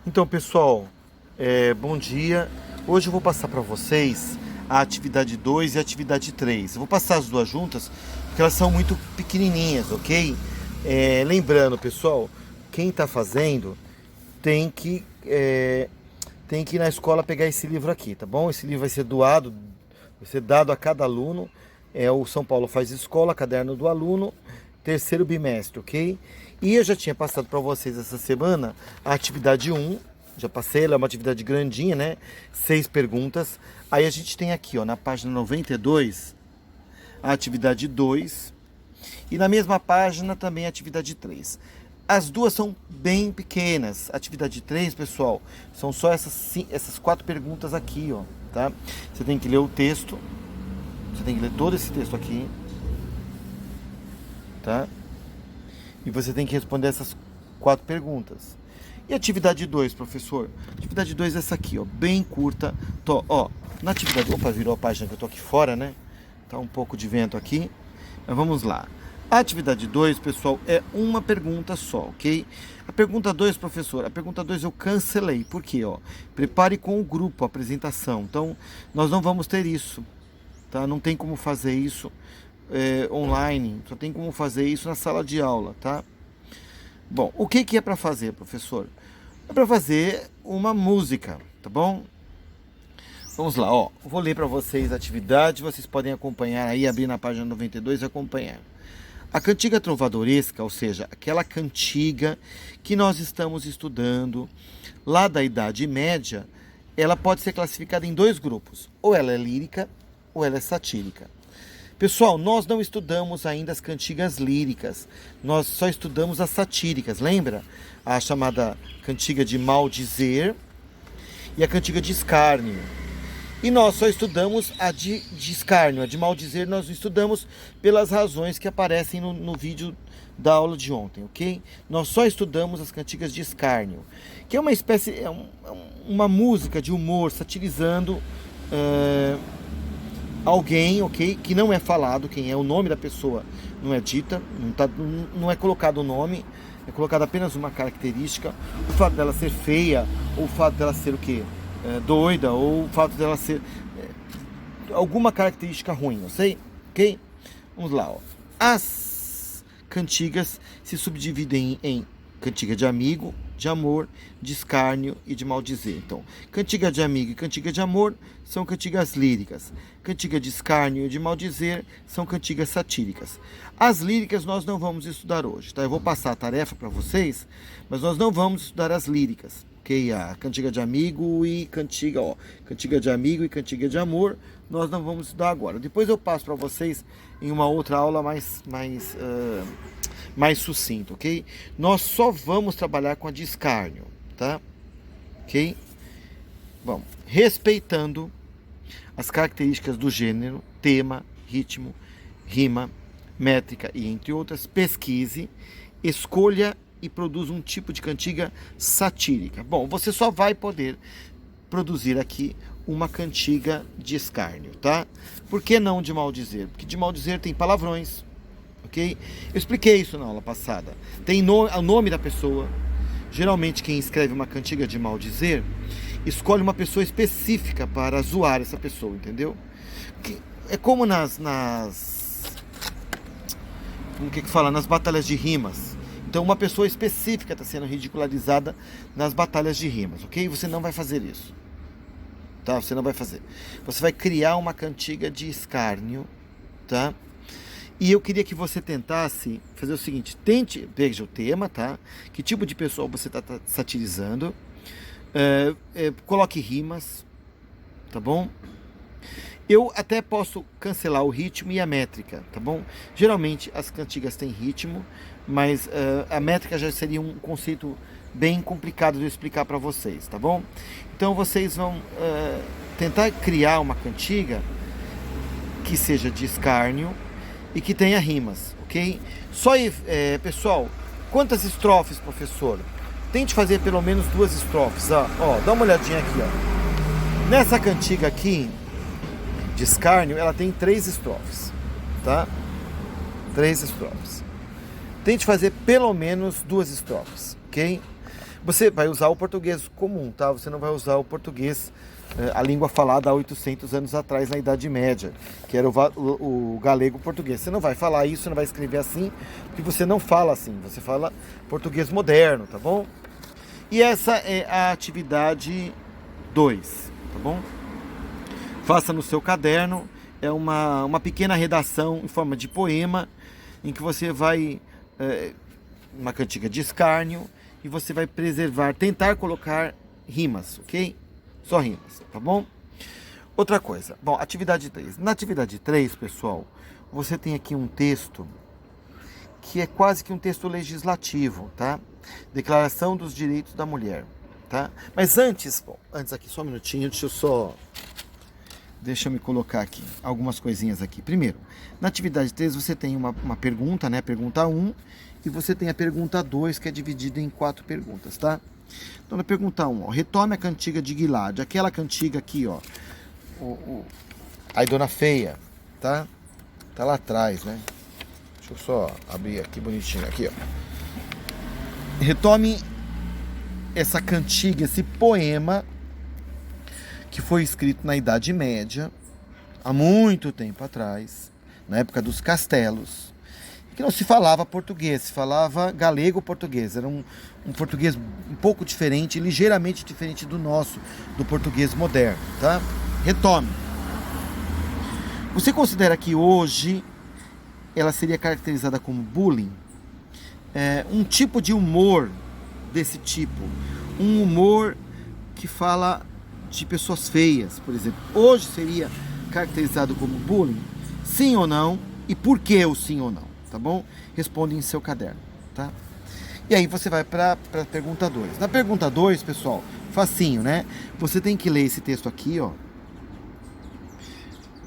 Então, pessoal, bom dia. Hoje eu vou passar para vocês a atividade 2 e a atividade 3. Eu vou passar as duas juntas porque elas são muito pequenininhas, ok? Lembrando, pessoal, quem está fazendo tem que, tem que ir na escola pegar esse livro aqui, tá bom? Esse livro vai ser doado, vai ser dado a cada aluno. É o São Paulo Faz Escola, caderno do aluno, terceiro bimestre, ok? E eu já tinha passado para vocês essa semana a atividade 1, já passei, ela é uma atividade grandinha, né? 6 perguntas. Aí a gente tem aqui, ó, na página 92, a atividade 2 e na mesma página também a atividade 3. As duas são bem pequenas. A atividade 3, pessoal, são só essas 4 perguntas aqui, ó, tá? Você tem que ler o texto, você tem que ler todo esse texto aqui, tá? E você tem que responder essas 4 perguntas. E atividade 2, professor? Atividade 2 é essa aqui, ó, bem curta. Ó, na atividade... Opa, virou a página que eu tô aqui fora, né? Tá um pouco de vento aqui. Mas vamos lá. A atividade 2, pessoal, é uma pergunta só, ok? A pergunta 2, professor, a pergunta 2 eu cancelei. Por quê? Ó, prepare com o grupo a apresentação. Então, nós não vamos ter isso, tá? Não tem como fazer isso online, só tem como fazer isso na sala de aula, tá? Bom, o que é para fazer, professor? É para fazer uma música, tá bom? Vamos lá, ó. Vou ler para vocês a atividade, vocês podem acompanhar aí, abrir na página 92 e acompanhar. A cantiga trovadoresca, ou seja, aquela cantiga que nós estamos estudando lá da Idade Média, ela pode ser classificada em 2 grupos. Ou ela é lírica, ou ela é satírica. Pessoal, nós não estudamos ainda as cantigas líricas, nós só estudamos as satíricas, lembra? A chamada cantiga de maldizer e a cantiga de escárnio. E nós só estudamos a de escárnio, a de maldizer nós não estudamos pelas razões que aparecem no vídeo da aula de ontem, ok? Nós só estudamos as cantigas de escárnio, que é uma espécie, uma música de humor satirizando alguém, ok? Que não é falado quem é, o nome da pessoa não é dita, não é colocado o nome, é colocado apenas uma característica, o fato dela ser feia, ou o fato dela ser o quê? Doida, ou o fato dela ser alguma característica ruim, não sei, ok? Vamos lá, ó. As cantigas se subdividem em cantiga de amigo, de amor, de escárnio e de maldizer. Então, cantiga de amigo e cantiga de amor são cantigas líricas. Cantiga de escárnio e de maldizer são cantigas satíricas. As líricas nós não vamos estudar hoje, tá? Eu vou passar a tarefa para vocês, mas nós não vamos estudar as líricas, ok? A cantiga de amigo e cantiga, ó, cantiga de amigo e cantiga de amor, nós não vamos estudar agora. Depois eu passo para vocês em uma outra aula mais sucinto, ok? Nós só vamos trabalhar com a de escárnio, tá? Ok? Bom, respeitando as características do gênero, tema, ritmo, rima, métrica e entre outras, pesquise, escolha e produza um tipo de cantiga satírica. Bom, você só vai poder produzir aqui uma cantiga de escárnio, tá? Por que não de maldizer? Porque de maldizer tem palavrões, ok? Eu expliquei isso na aula passada. Tem o nome da pessoa. Geralmente quem escreve uma cantiga de maldizer escolhe uma pessoa específica para zoar essa pessoa, entendeu? É como como que fala? Nas batalhas de rimas. Então uma pessoa específica está sendo ridicularizada nas batalhas de rimas, ok? Você não vai fazer isso, tá? Você não vai fazer. Você vai criar uma cantiga de escárnio, tá? E eu queria que você tentasse fazer o seguinte, veja o tema, tá? Que tipo de pessoa você está satirizando, coloque rimas, tá bom? Eu até posso cancelar o ritmo e a métrica, tá bom? Geralmente as cantigas têm ritmo, mas a métrica já seria um conceito bem complicado de eu explicar para vocês, tá bom? Então vocês vão tentar criar uma cantiga que seja de escárnio e que tenha rimas, ok? Pessoal, quantas estrofes, professor? Tente fazer pelo menos 2 estrofes, ó, dá uma olhadinha aqui, ó. Nessa cantiga aqui, de escárnio, ela tem 3 estrofes, tá? 3 estrofes. Tente fazer pelo menos 2 estrofes, ok? Você vai usar o português comum, tá? Você não vai usar o português, a língua falada há 800 anos atrás, na Idade Média, que era o galego português. Você não vai falar isso, não vai escrever assim, porque você não fala assim, você fala português moderno, tá bom? E essa é a atividade 2, tá bom? Faça no seu caderno, é uma pequena redação em forma de poema, em que você vai, uma cantiga de escárnio, e você vai preservar, tentar colocar rimas, ok? Só rimas, tá bom? Outra coisa, bom, atividade 3. Na atividade 3, pessoal, você tem aqui um texto que é quase que um texto legislativo, tá? Declaração dos Direitos da Mulher, tá? Mas antes aqui, só um minutinho, deixa eu me colocar aqui algumas coisinhas aqui. Primeiro, na atividade 3 você tem uma pergunta, né? Pergunta 1, e você tem a pergunta 2, que é dividida em 4 perguntas, tá? Então, na pergunta 1, ó, retome a cantiga de Guilade, aquela cantiga aqui, ó, Ai Dona Feia, tá? Tá lá atrás, né? Deixa eu só abrir aqui bonitinho, aqui, ó. Retome essa cantiga, esse poema, que foi escrito na Idade Média, há muito tempo atrás, na época dos castelos, que não se falava português, se falava galego-português. Era um português um pouco diferente, ligeiramente diferente do nosso, do português moderno, tá? Retome. Você considera que hoje ela seria caracterizada como bullying? Um tipo de humor desse tipo, um humor que fala de pessoas feias, por exemplo, hoje seria caracterizado como bullying? Sim ou não? E por que o sim ou não? Tá bom? Responde em seu caderno, tá? E aí você vai para a pergunta 2. Na pergunta 2, pessoal, facinho, né? Você tem que ler esse texto aqui, ó.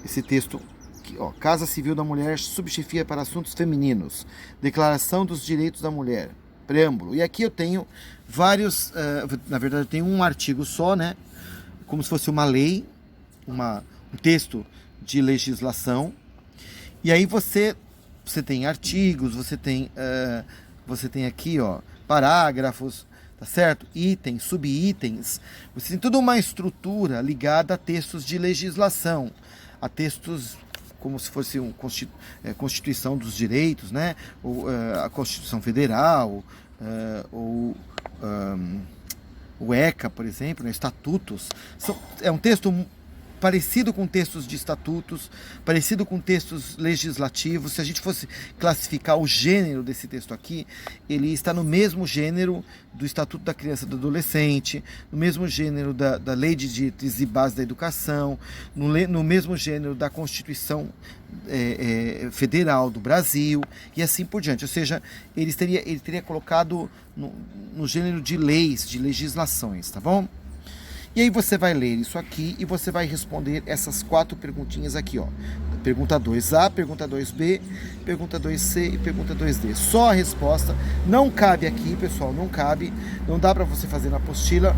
Esse texto aqui, ó. Casa Civil da Mulher, subchefia para assuntos femininos. Declaração dos Direitos da Mulher. Preâmbulo. E aqui eu tenho vários, na verdade eu tenho um artigo só, né? Como se fosse uma lei, um texto de legislação. E aí você tem artigos, você tem aqui, ó, parágrafos, tá certo? Itens, subitens. Você tem toda uma estrutura ligada a textos de legislação, a textos como se fosse uma Constituição dos Direitos, né? Ou a Constituição Federal, ou o ECA, por exemplo, né? Estatutos. É um texto parecido com textos de estatutos, parecido com textos legislativos. Se a gente fosse classificar o gênero desse texto aqui, ele está no mesmo gênero do Estatuto da Criança e do Adolescente, no mesmo gênero da Lei de Diretrizes e Bases da Educação, no mesmo gênero da Constituição Federal do Brasil, e assim por diante. Ou seja, ele teria colocado no gênero de leis, de legislações, tá bom? E aí você vai ler isso aqui e você vai responder essas 4 perguntinhas aqui, ó. Pergunta 2A, pergunta 2B, pergunta 2C e pergunta 2D. Só a resposta. Não cabe aqui, pessoal, não cabe. Não dá para você fazer na apostila.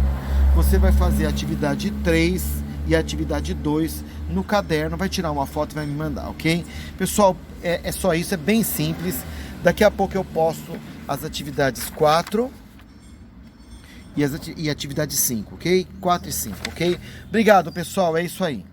Você vai fazer a atividade 3 e a atividade 2 no caderno. Vai tirar uma foto e vai me mandar, ok? Pessoal, é só isso, é bem simples. Daqui a pouco eu posto as atividades 4 e atividade 5, ok? 4 e 5, ok? Obrigado, pessoal, é isso aí.